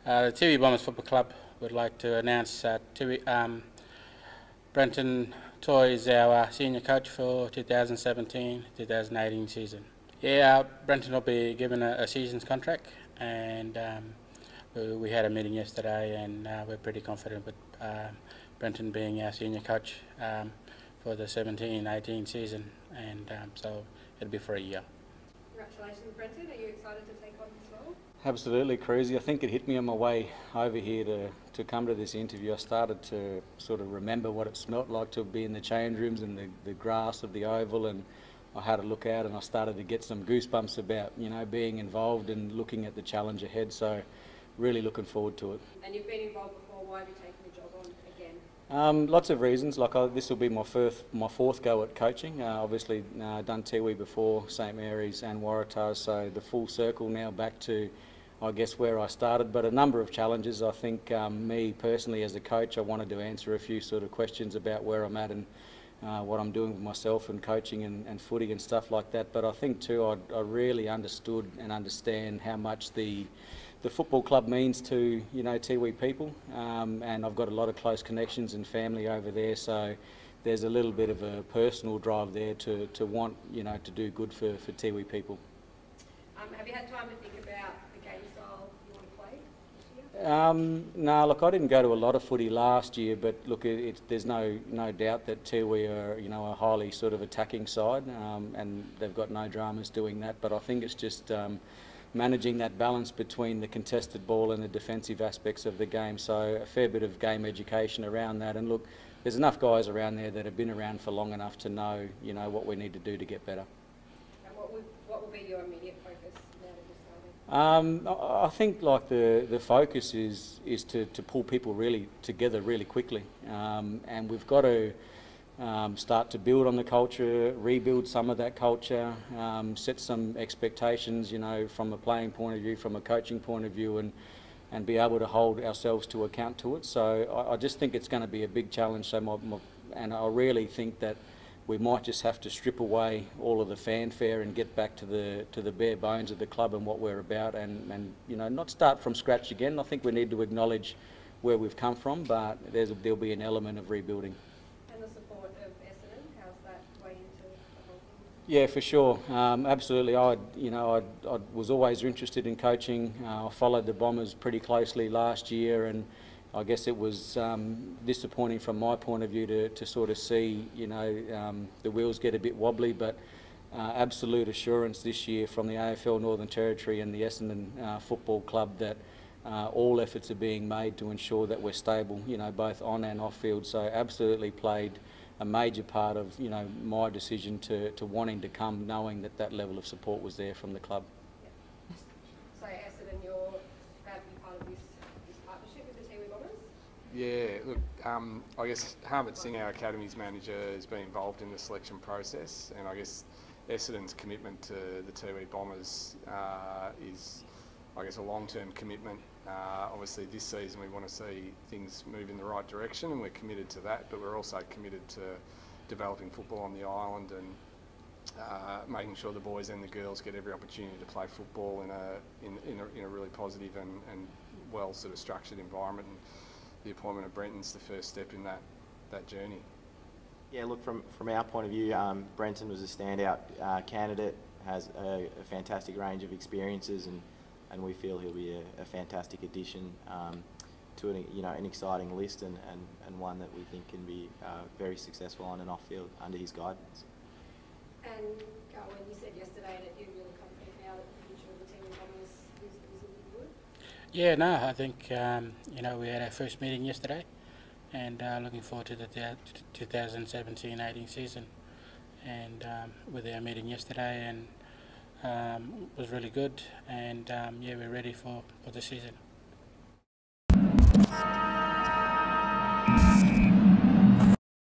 The Tiwi Bombers Football Club would like to announce Brenton Toy is our senior coach for 2017-2018 season. Yeah, Brenton will be given a season's contract, and we had a meeting yesterday, and we're pretty confident with Brenton being our senior coach for the 17-18 season, and so it'll be for a year. Congratulations, Brenton. Are you excited to take on this role? Absolutely, Cruzy. I think it hit me on my way over here to come to this interview. I started to sort of remember what it smelt like to be in the change rooms and the grass of the oval, and I had a look out and I started to get some goosebumps about, you know, being involved and looking at the challenge ahead. So really looking forward to it. And you've been involved before. Why have you taken the job on again? Lots of reasons. Like this will be my fourth go at coaching. Obviously done Tiwi before, St Mary's and Waratahs, so the full circle now back to, I guess, where I started. But a number of challenges. I think me personally as a coach, I wanted to answer a few sort of questions about where I'm at and what I'm doing with myself and coaching and footy and stuff like that. But I think too, I really understood and understand how much the football club means to, you know, Tiwi people, and I've got a lot of close connections and family over there, so there's a little bit of a personal drive there to want, you know, to do good for Tiwi people. Have you had time to think about the game style you want to play this year? No, look, I didn't go to a lot of footy last year, but look, there's no doubt that Tiwi are, you know, a highly sort of attacking side, and they've got no dramas doing that. But I think it's just managing that balance between the contested ball and the defensive aspects of the game. So a fair bit of game education around that. And look, there's enough guys around there that have been around for long enough to know, you know, what we need to do to get better. And what will be your immediate focus now that you're starting? I think like the focus is to pull people really together really quickly, and we've got to start to build on the culture, rebuild some of that culture, set some expectations, you know, from a playing point of view, from a coaching point of view, and be able to hold ourselves to account to it. So I just think it's going to be a big challenge. So and I really think that we might just have to strip away all of the fanfare and get back to the bare bones of the club and what we're about, and you know, not start from scratch again. I think we need to acknowledge where we've come from, but there'll be an element of rebuilding. And the support of Essendon, how's that way into the whole thing? Yeah, for sure. Absolutely. I was always interested in coaching. I followed the Bombers pretty closely last year, and I guess it was disappointing from my point of view to sort of see, you know, the wheels get a bit wobbly, but absolute assurance this year from the AFL Northern Territory and the Essendon Football Club that all efforts are being made to ensure that we're stable, you know, both on and off field. So absolutely played a major part of, you know, my decision to wanting to come, knowing that level of support was there from the club. Yeah. So Essendon, you're proud to be part of this partnership with the Tiwi Bombers? Yeah, look, I guess Harmit Singh, our Academies manager, has been involved in the selection process, and I guess Essendon's commitment to the Tiwi Bombers is, I guess, a long-term commitment. Obviously this season we want to see things move in the right direction, and we're committed to that, but we're also committed to developing football on the island and making sure the boys and the girls get every opportunity to play football in a really positive and well sort of structured environment. And the appointment of Brenton's the first step in that journey. Yeah, look, from our point of view, Brenton was a standout candidate, has a fantastic range of experiences, and we feel he'll be a fantastic addition to an exciting list and one that we think can be very successful on and off field under his guidance. And Carwyn, you said yesterday that you're really confident now that the future of the Tiwi Bombers is looking good. Yeah, no, I think you know, we had our first meeting yesterday, and looking forward to the 2017-18 season. And with our meeting yesterday, and was really good, and yeah, we're ready for the season.